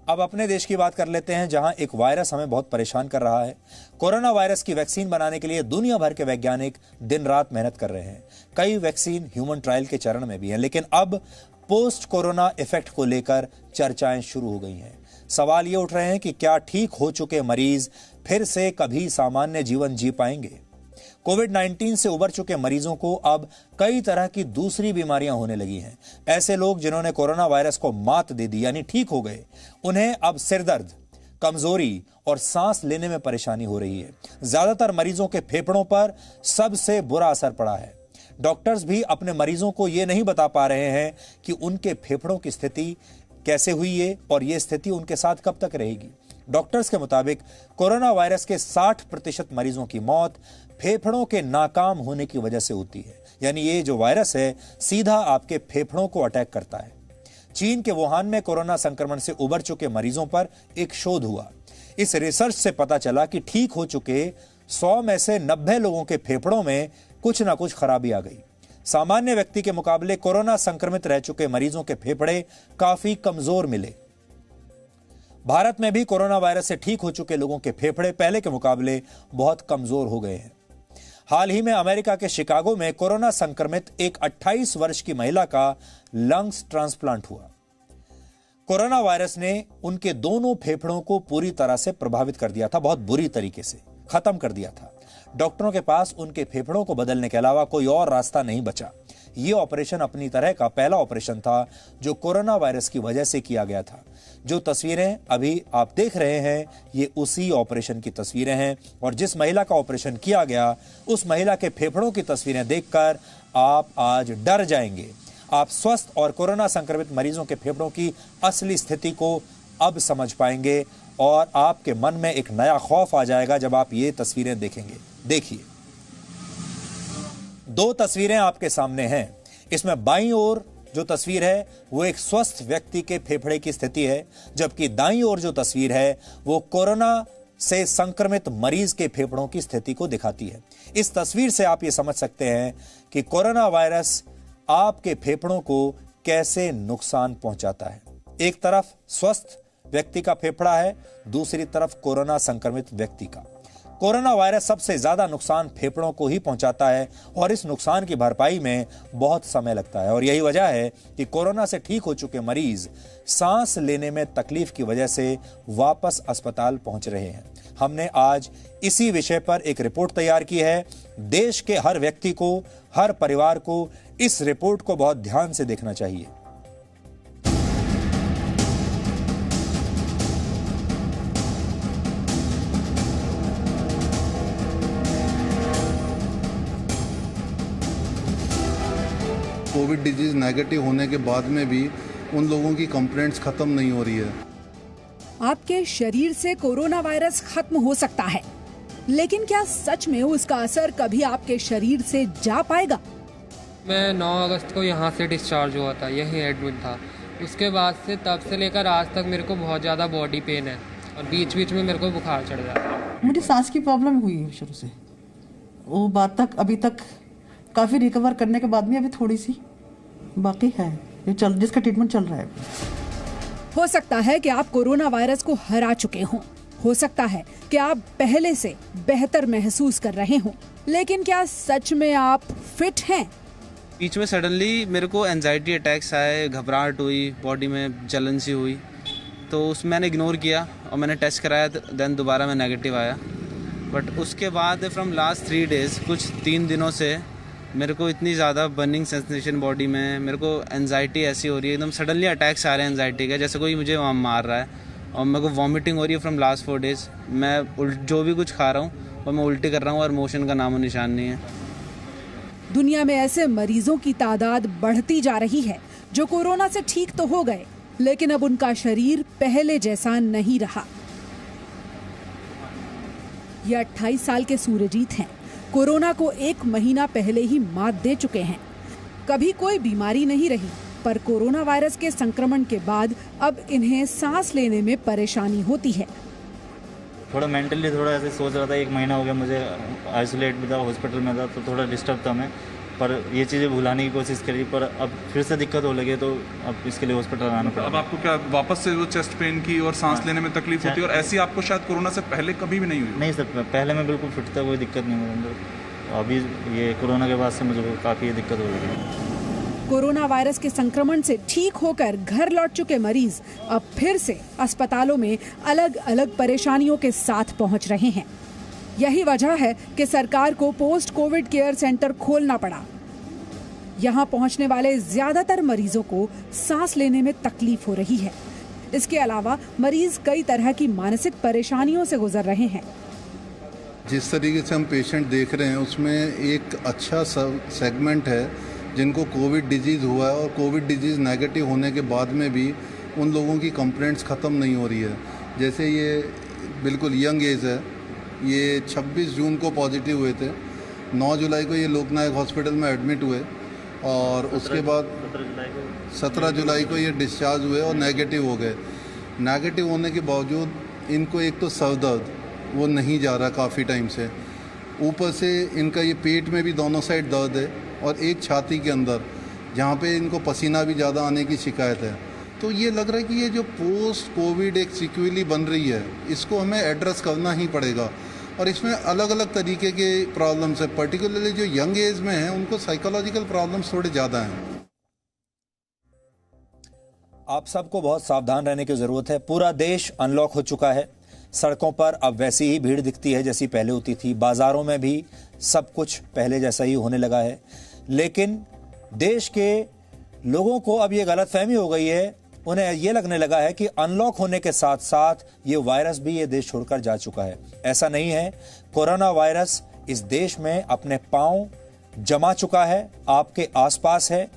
अब अपने देश की बात कर लेते हैं, जहां एक वायरस हमें बहुत परेशान कर रहा है। कोरोना वायरस की वैक्सीन बनाने के लिए दुनिया भर के वैज्ञानिक दिन रात मेहनत कर रहे हैं। कई वैक्सीन ह्यूमन ट्रायल के चरण में भी हैं, लेकिन अब पोस्ट कोरोना इफेक्ट को लेकर चर्चाएं शुरू हो गई हैं। सवाल ये उठ रहे हैं कि क्या ठीक हो चुके मरीज फिर से कभी सामान्य जीवन जी पाएंगे। कोविड-19 से उबर चुके मरीजों को अब कई तरह की दूसरी बीमारियां होने लगी हैं। ऐसे लोग जिन्होंने कोरोना वायरस को मात दे दी यानी ठीक हो गए, उन्हें अब सिरदर्द, कमजोरी और सांस लेने में परेशानी हो रही है। ज्यादातर मरीजों के फेफड़ों पर सबसे बुरा असर पड़ा है। डॉक्टर्स भी अपने मरीजों को यह नहीं बता पा रहे हैं कि उनके फेफड़ों की स्थिति कैसे हुई है और यह स्थिति उनके साथ कब तक रहेगी। डॉक्टर्स के मुताबिक कोरोना वायरस के 60% मरीजों की मौत फेफड़ों के नाकाम होने की वजह से होती है। यानी ये जो वायरस है सीधा आपके फेफड़ों को अटैक करता है। चीन के वुहान में कोरोना संक्रमण से उबर चुके मरीजों पर एक शोध हुआ। इस रिसर्च से पता चला कि ठीक हो चुके 100 में से 90 लोगों के फेफड़ों में कुछ ना कुछ खराबी आ गई। सामान्य व्यक्ति के मुकाबले कोरोना संक्रमित रह चुके मरीजों के फेफड़े काफी कमजोर मिले। भारत में भी कोरोना वायरस से ठीक हो चुके लोगों के फेफड़े पहले के मुकाबले बहुत कमजोर हो गए हैं। हाल ही में अमेरिका के शिकागो में कोरोना संक्रमित एक 28 वर्ष की महिला का लंग्स ट्रांसप्लांट हुआ। कोरोना वायरस ने उनके दोनों फेफड़ों को पूरी तरह से प्रभावित कर दिया था, बहुत बुरी तरीके से खत्म कर दिया था। डॉक्टरों के पास उनके फेफड़ों को बदलने के अलावा कोई और रास्ता नहीं बचा। यह ऑपरेशन अपनी तरह का पहला ऑपरेशन था जो कोरोना वायरस की वजह से किया गया था। जो तस्वीरें अभी आप देख रहे हैं ये उसी ऑपरेशन की तस्वीरें हैं और जिस महिला का ऑपरेशन किया गया उस महिला के फेफड़ों की तस्वीरें देखकर आप आज डर जाएंगे। आप स्वस्थ और कोरोना संक्रमित मरीजों के फेफड़ों की असली स्थिति को अब समझ पाएंगे और आपके मन में एक नया खौफ आ जाएगा जब आप ये तस्वीरें देखेंगे। देखिए, 2 तस्वीरें आपके सामने हैं। इसमें बाईं ओर जो तस्वीर है वो एक स्वस्थ व्यक्ति के फेफड़े की स्थिति है, जबकि दाईं ओर जो तस्वीर है वो कोरोना से संक्रमित मरीज के फेफड़ों की स्थिति को दिखाती है। इस तस्वीर से आप ये समझ सकते हैं कि कोरोना वायरस आपके फेफड़ों को कैसे नुकसान पहुंचाता है। एक तरफ स्वस्थ व्यक्ति का फेफड़ा है, दूसरी तरफ कोरोना संक्रमित व्यक्ति का। कोरोना वायरस सबसे ज्यादा नुकसान फेफड़ों को ही पहुंचाता है और इस नुकसान की भरपाई में बहुत समय लगता है और यही वजह है कि कोरोना से ठीक हो चुके मरीज सांस लेने में तकलीफ की वजह से वापस अस्पताल पहुंच रहे हैं। हमने आज इसी विषय पर एक रिपोर्ट तैयार की है। देश के हर व्यक्ति को, हर परिवार को इस रिपोर्ट को बहुत ध्यान से देखना चाहिए। कोविड डिजीज नेगेटिव होने के बाद में भी उन लोगों की कंप्लेंट्स खत्म नहीं हो रही है। आपके शरीर से कोरोना वायरस खत्म हो सकता है, लेकिन क्या सच में उसका असर कभी आपके शरीर से जा पाएगा? मैं 9 अगस्त को यहाँ से डिस्चार्ज हुआ था, यही एडमिट था। उसके बाद से तब से लेकर आज तक मेरे को बहुत ज़्यादा बॉडी पेन है और बीच बीच में मेरे को बुखार चढ़ जाता है। मुझे सांस की प्रॉब्लम हुई है शुरू से, वो बात तक अभी तक काफ़ी रिकवर करने के बाद में अभी थोड़ी सी बाकी है, जिसका ट्रीटमेंट चल रहा है। हो सकता है कि आप कोरोना वायरस को हरा चुके हों, हो सकता है कि आप पहले से बेहतर महसूस कर रहे हों, लेकिन क्या सच में आप फिट हैं? बीच में सडनली मेरे को एंजाइटी अटैक्स आए, घबराहट हुई, बॉडी में जलन सी हुई, तो उस मैंने इग्नोर किया और मैंने टेस्ट कराया, देन दोबारा मैं नेगेटिव आया। बट उसके बाद फ्रॉम लास्ट 3 डेज़, कुछ 3 दिनों से मेरे को इतनी ज़्यादा बर्निंग सेंसेशन बॉडी में, मेरे को एंजाइटी ऐसी हो रही है, एकदम सडनली अटैक्स आ रहे हैं एंजाइटी के, जैसे कोई मुझे मार रहा है और मेरे को वॉमिटिंग हो रही है फ्रॉम लास्ट 4 डेज़। मैं जो भी कुछ खा रहा हूँ और मैं उल्टी कर रहा हूँ और मोशन का नामो निशान नहीं है। दुनिया में ऐसे मरीजों की तादाद बढ़ती जा रही है जो कोरोना से ठीक तो हो गए, लेकिन अब उनका शरीर पहले जैसा नहीं रहा। ये 28 साल के सूरजीत हैं। कोरोना को 1 महीना पहले ही मात दे चुके हैं। कभी कोई बीमारी नहीं रही, पर कोरोना वायरस के संक्रमण के बाद अब इन्हें सांस लेने में परेशानी होती है। थोड़ा मेंटली थोड़ा ऐसे सोच रहा था, 1 महीना हो गया मुझे आइसोलेट में था, हॉस्पिटल में था, तो थोड़ा डिस्टर्ब था मैं। पर ये चीज़ें भुलाने की कोशिश करी, पर अब फिर से दिक्कत हो लगे तो अब इसके लिए हॉस्पिटल आना पड़ा। अब आपको क्या वापस से वो चेस्ट पेन की और सांस लेने में तकलीफ होती है, और ऐसी आपको शायद कोरोना से पहले कभी भी नहीं हुई? नहीं सर, पहले मैं बिल्कुल फिट था, कोई दिक्कत नहीं मेरे अंदर। अभी ये कोरोना के बाद से मुझे काफ़ी दिक्कत हो लगी। कोरोना वायरस के संक्रमण से ठीक होकर घर लौट चुके मरीज अब फिर से अस्पतालों में अलग अलग परेशानियों के साथ पहुंच रहे हैं। यही वजह है कि सरकार को पोस्ट कोविड केयर सेंटर खोलना पड़ा। यहां पहुंचने वाले ज्यादातर मरीजों को सांस लेने में तकलीफ हो रही है। इसके अलावा मरीज कई तरह की मानसिक परेशानियों से गुजर रहे हैं। जिस तरीके से हम पेशेंट देख रहे हैं उसमें एक अच्छा सेगमेंट है जिनको कोविड डिजीज़ हुआ है, और कोविड डिजीज़ नेगेटिव होने के बाद में भी उन लोगों की कंप्लेंट्स ख़त्म नहीं हो रही है। जैसे ये बिल्कुल यंग एज है, ये 26 जून को पॉजिटिव हुए थे, 9 जुलाई को ये लोकनायक हॉस्पिटल में एडमिट हुए, और उसके बाद 17 जुलाई को ये डिस्चार्ज हुए और नेगेटिव हो गए। नेगेटिव होने के बावजूद इनको एक तो सर दर्द वो नहीं जा रहा काफ़ी टाइम से, ऊपर से इनका ये पेट में भी दोनों साइड दर्द है, और एक छाती के अंदर जहाँ पे इनको पसीना भी ज़्यादा आने की शिकायत है। तो ये लग रहा है कि ये जो पोस्ट कोविड एक सिक्वेली बन रही है, इसको हमें एड्रेस करना ही पड़ेगा, और इसमें अलग अलग तरीके के प्रॉब्लम्स है। पर्टिकुलरली जो यंग एज में हैं उनको साइकोलॉजिकल प्रॉब्लम्स थोड़े ज़्यादा हैं। आप सबको बहुत सावधान रहने की ज़रूरत है। पूरा देश अनलॉक हो चुका है। सड़कों पर अब वैसी ही भीड़ दिखती है जैसी पहले होती थी। बाज़ारों में भी सब कुछ पहले जैसा ही होने लगा है। लेकिन देश के लोगों को अब ये गलतफहमी हो गई है, उन्हें ये लगने लगा है कि अनलॉक होने के साथ साथ ये वायरस भी ये देश छोड़कर जा चुका है। ऐसा नहीं है। कोरोना वायरस इस देश में अपने पांव जमा चुका है, आपके आसपास है।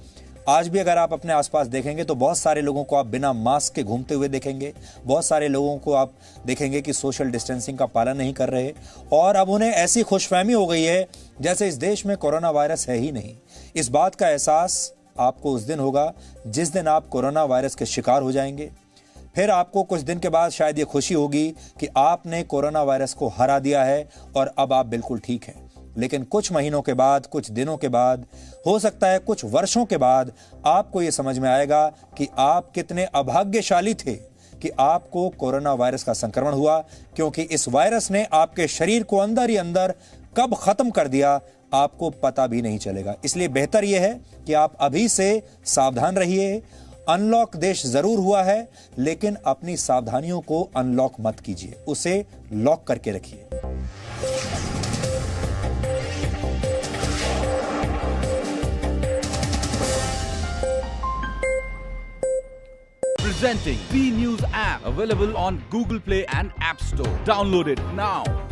आज भी अगर आप अपने आसपास देखेंगे तो बहुत सारे लोगों को आप बिना मास्क के घूमते हुए देखेंगे। बहुत सारे लोगों को आप देखेंगे कि सोशल डिस्टेंसिंग का पालन नहीं कर रहे, और अब उन्हें ऐसी खुशफहमी हो गई है जैसे इस देश में कोरोना वायरस है ही नहीं। इस बात का एहसास आपको उस दिन होगा जिस दिन आप कोरोना वायरस के शिकार हो जाएंगे। फिर आपको कुछ दिन के बाद शायद ये खुशी होगी कि आपने कोरोना वायरस को हरा दिया है और अब आप बिल्कुल ठीक हैं। लेकिन कुछ महीनों के बाद, कुछ दिनों के बाद, हो सकता है कुछ वर्षों के बाद आपको ये समझ में आएगा कि आप कितने अभाग्यशाली थे कि आपको कोरोना वायरस का संक्रमण हुआ, क्योंकि इस वायरस ने आपके शरीर को अंदर ही अंदर कब खत्म कर दिया आपको पता भी नहीं चलेगा। इसलिए बेहतर यह है कि आप अभी से सावधान रहिए। अनलॉक देश जरूर हुआ है, लेकिन अपनी सावधानियों को अनलॉक मत कीजिए, उसे लॉक करके रखिए। Presenting B News app, available on Google Play and App Store. Download it now.